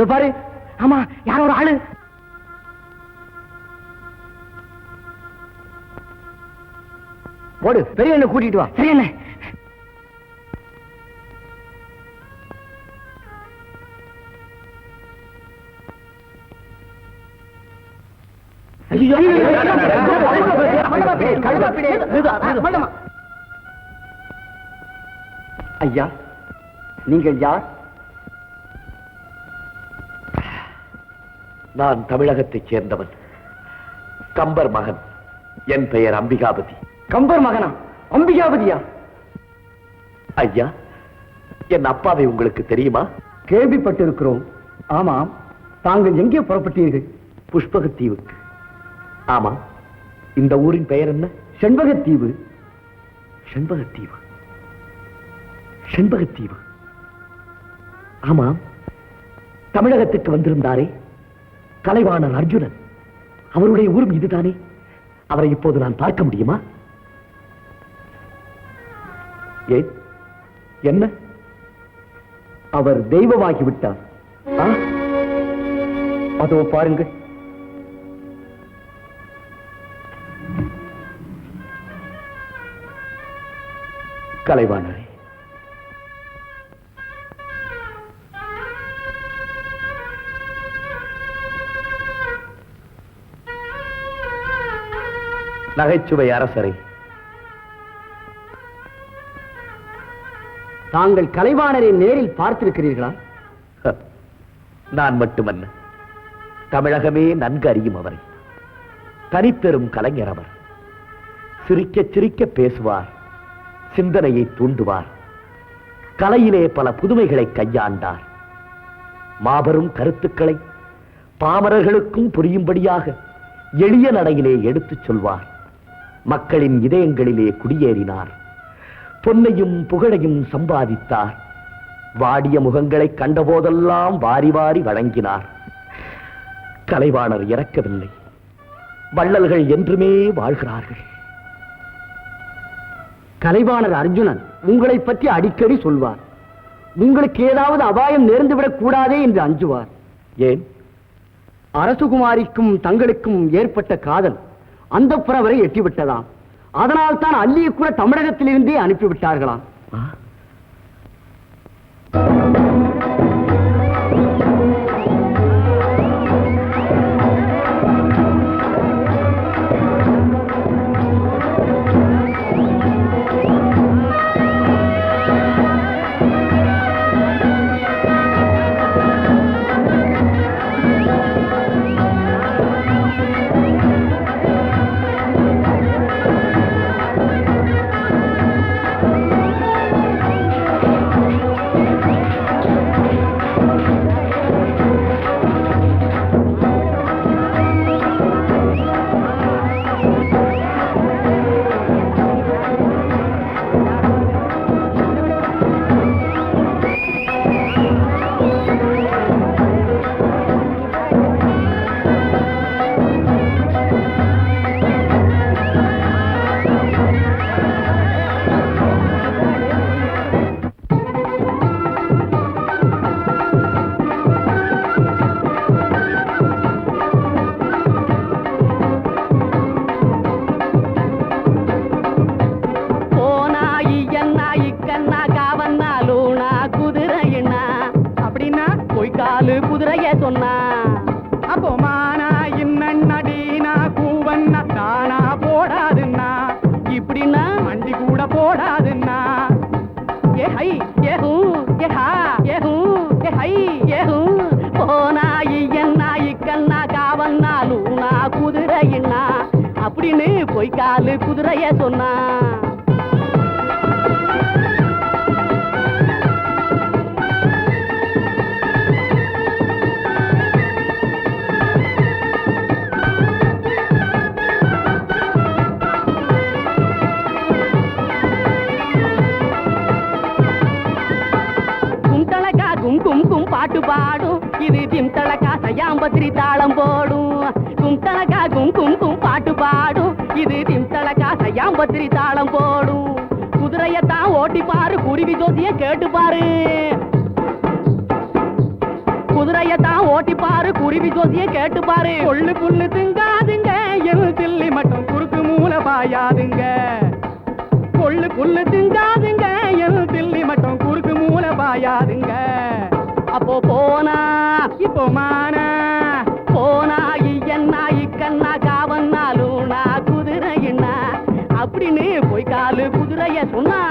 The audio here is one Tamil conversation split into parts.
அது பாரு. ஆமா, யாரோ ஒரு ஆளு. போடு, பெரிய என்ன கூட்டிட்டு வா. சரி என்ன. ஐயா, நீங்கள் யார்? நான் தமிழகத்தைச் சேர்ந்தவன், கம்பர் மகன். என் பெயர் அம்பிகாபதி. கம்பர் மகனா? அம்பிகாபதியா? ஐயா, என் அப்பாவை உங்களுக்கு தெரியுமா? கேள்விப்பட்டிருக்கிறோம். ஆமாம், தாங்கள் எங்கே புறப்பட்டீர்கள்? புஷ்பகத்தீவுக்கு. ஆமா, இந்த ஊரின் பெயர் என்ன? செண்பகத்தீவு. செண்பகத்தீவு, செண்பகத்தீவு. ஆமாம், தமிழகத்துக்கு வந்திருந்தாரே கலைவாணர் அர்ஜுனன், அவருடைய ஊரும் இதுதானே? அவரை இப்போது நான் பார்க்க முடியுமா? ஏன், என்ன? அவர் தெய்வமாகிவிட்டார். அதோ பாருங்கள். கலைவாணரே, நகைச்சுவை அரசரை, தாங்கள் கலைவாணரை நேரில் பார்த்திருக்கிறீர்களா? நான் மட்டுமல்ல, தமிழகமே நன்கு அறியும் அவரை. தனிப்பெரும் கலைஞர் அவர். சிரிக்க சிரிக்க பேசுவார், சிந்தனையை தூண்டுவார். கலையிலே பல புதுமைகளை கையாண்டார். மாபெரும் கருத்துக்களை பாமரர்களுக்கும் புரியும்படியாக எளிய நடையிலே எடுத்துச் சொல்வார். மக்களின் இதயங்களிலே குடியேறினார். பொன்னையும் புகழையும் சம்பாதித்தார். வாடிய முகங்களை கண்டபோதெல்லாம் வாரி வாரி வழங்கினார். கலைவாணர் இறக்கவில்லை, வள்ளல்கள் என்றுமே வாழ்கிறார்கள். கலைவாணர் அர்ஜுனன் உங்களை பற்றி அடிக்கடி சொல்வார். உங்களுக்கு ஏதாவது அபாயம் நேர்ந்துவிடக் கூடாதே என்று அஞ்சுவார். ஏன்? அரசுகுமாரிக்கும் தங்களுக்கும் ஏற்பட்ட காதல் அந்த புறவரை எட்டிவிட்டதாம். அதனால் தான் அல்லியை கூட தமிழகத்திலிருந்தே அனுப்பிவிட்டார்களாம். பொய்க்காலு குதிரைய சொன்னா. கும்தளக்கா கும் கும் கும் பாட்டு பாடும், இது திம்தளக்கா சயாம்பத்திரி தாளம் போடும். கும்தளக்கா கும் கும் கும் பாட்டு பாடும், இது திம்தளக்கா சயாம்பத்திரி தாளம் போடும். குதிரையத்தான் ஓட்டி பாரு, குருவி ஜோசிய கேட்டு பாரு. குதிரை குதிரையத்தான் ஓட்டி பாரு, குருவி ஜோசிய கேட்டு பாரு. கொள்ளு புல்லு திங்காதுங்க, என் தில்லி மட்டும் குறுக்கு மூல பாயாதுங்க. கொள்ளு புல்லு திங்காதுங்க, என் தில்லி மட்டும் குறுக்கு மூல பாயாதுங்க. அப்போ போனா இப்போ மானா போனா ஐயன்னா இக்கண்ணா காவன்னா லூனா குதிரையண்ணா அப்படின்னு போய் காலு குதிரைய சொன்னா.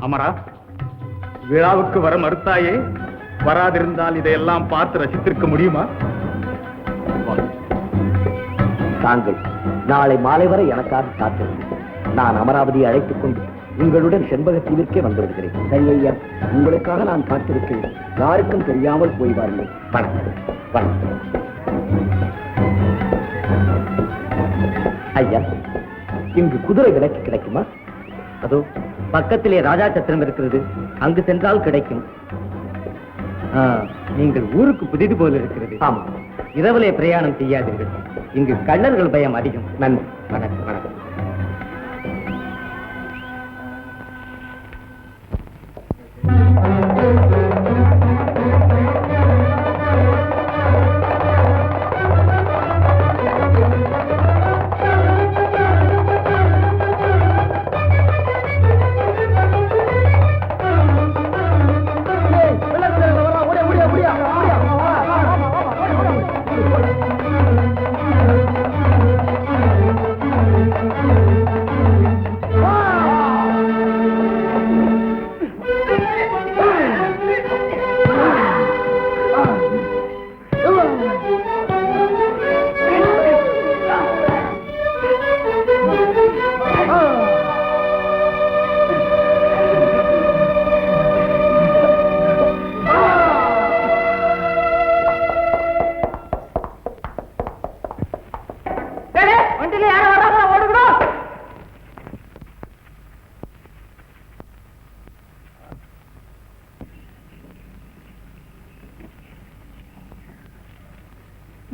அமரா, விழாவுக்கு வர மறுத்தாயே, வராதிருந்தால் இதையெல்லாம் பார்த்து ரசித்திருக்க முடியுமா? தாங்கள் நாளை மாலை வரை எனக்காக காத்திருந்தேன். நான் அமராவதியை அழைத்துக் கொண்டு உங்களுடன் செண்பகத்தீவிற்கே வந்து விடுகிறேன். சரி ஐயா, உங்களுக்காக நான் காத்திருக்கிறேன். யாருக்கும் தெரியாமல் போய் வாருங்கள். வணக்கம். வணக்கம் ஐயா. இங்கு குதிரை விலைக்கு கிடைக்குமா? அதோ பக்கத்திலே ராஜா சத்திரம் இருக்கிறது, அங்கு சென்றால் கிடைக்கும். நீங்கள் ஊருக்கு புதிது போல இருக்கிறது. ஆமா, இரவிலே பிரயாணம் செய்யாதீர்கள், இங்கு கள்ளர்கள் பயம் அதிகம். நன்றி. வணக்கம். வணக்கம்.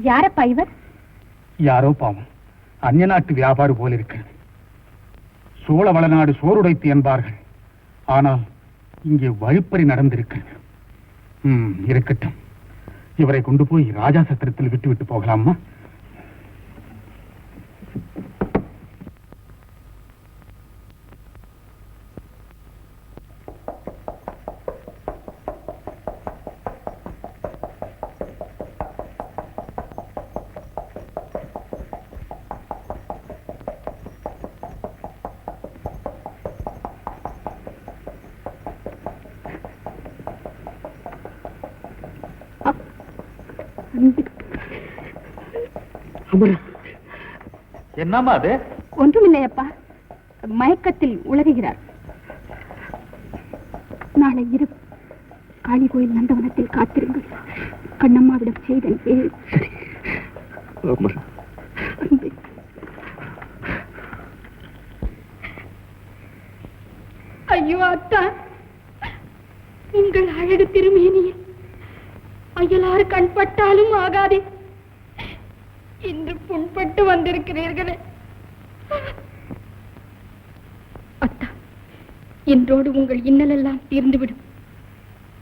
யாரப்பா இவர்? யாரோ பாவம், அந்நிய நாட்டு வியாபாரி போல இருக்கிறது. சோழ வளநாடு சோறுடைத்து என்பார்கள், ஆனால் இங்கே வழிப்பறி நடந்திருக்கிறது. இருக்கட்டும், இவரை கொண்டு போய் ராஜா சத்திரத்தில் விட்டு போகலாமா? என்னம்மா அது? ஒன்றுமில்லையப்பா, மயக்கத்தில் உளறுகிறார். நாளை இரவு காளி கோயில் நந்தவனத்தில் காத்திருங்கள். கண்ணம்மாவிடம் செய்தேன். ஐயோ அத்தா, உங்கள் அழகு திருமேனியில் அயலாறு கண்பட்டாலும் ஆகாதே. இன்று புண்பட்டு வந்திருக்கிறீர்களே அத்தா, இன்றோடு உங்கள் இன்னலெல்லாம் தீர்ந்துவிடும்.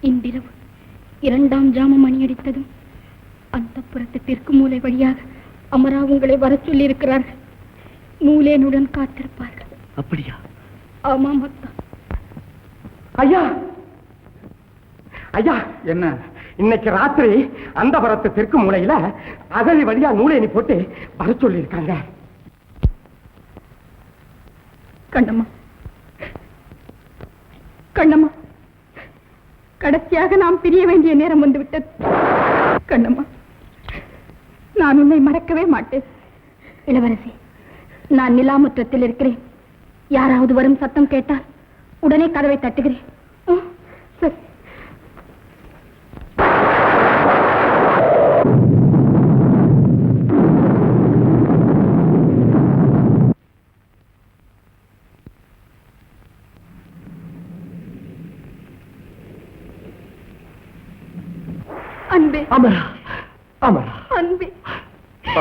இன்றிரவு 2ஆம் ஜாமம் மணியடித்ததும் அந்த புறத்து தெற்கு மூலை வழியாக அமரா உங்களை வர சொல்லி இருக்கிறார்கள். நூலேனுடன் காத்திருப்பார்கள். அப்படியா? ஆமாம் அத்தா. ஐயா, ஐயா, என்ன இன்னைக்கு ராத்திரி அந்த பரத்து தெற்கு மூலையில அகழி வழியா நூலேனி போட்டு வர சொல்லி இருக்காங்க. கண்ணம்மா, கண்ணம்மா, கடைசியாக நாம் பிரிய வேண்டிய நேரம் வந்துவிட்டது. கண்ணம்மா, நான் உன்னை மறக்கவே மாட்டேன். இளவரசி, நான் நிலாமுற்றத்தில் இருக்கிறேன். யாராவது வரும் சத்தம் கேட்டால் உடனே கதவை தட்டுகிறேன். சரி. அன்பே அமரா அமரா அன்பே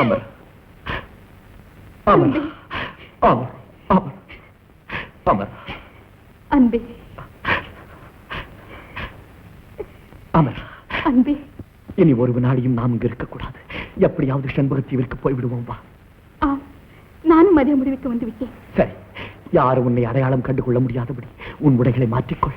அமரா அமரா அமரா அமரா அமரா அன்பே அமரா அன்பே இனி ஒரு வினாடியும் நாம் இங்கு இருக்கக்கூடாது. எப்படியாவது செண்பகத்தீவிற்கு போய்விடுவோம் வா. ஆம், நானும் அதே முடிவுக்கு வந்து விட்டேன். சரி, யாரும் உன்னை அடையாளம் கண்டுகொள்ள முடியாதபடி உன் உடைகளை மாற்றிக்கொள்.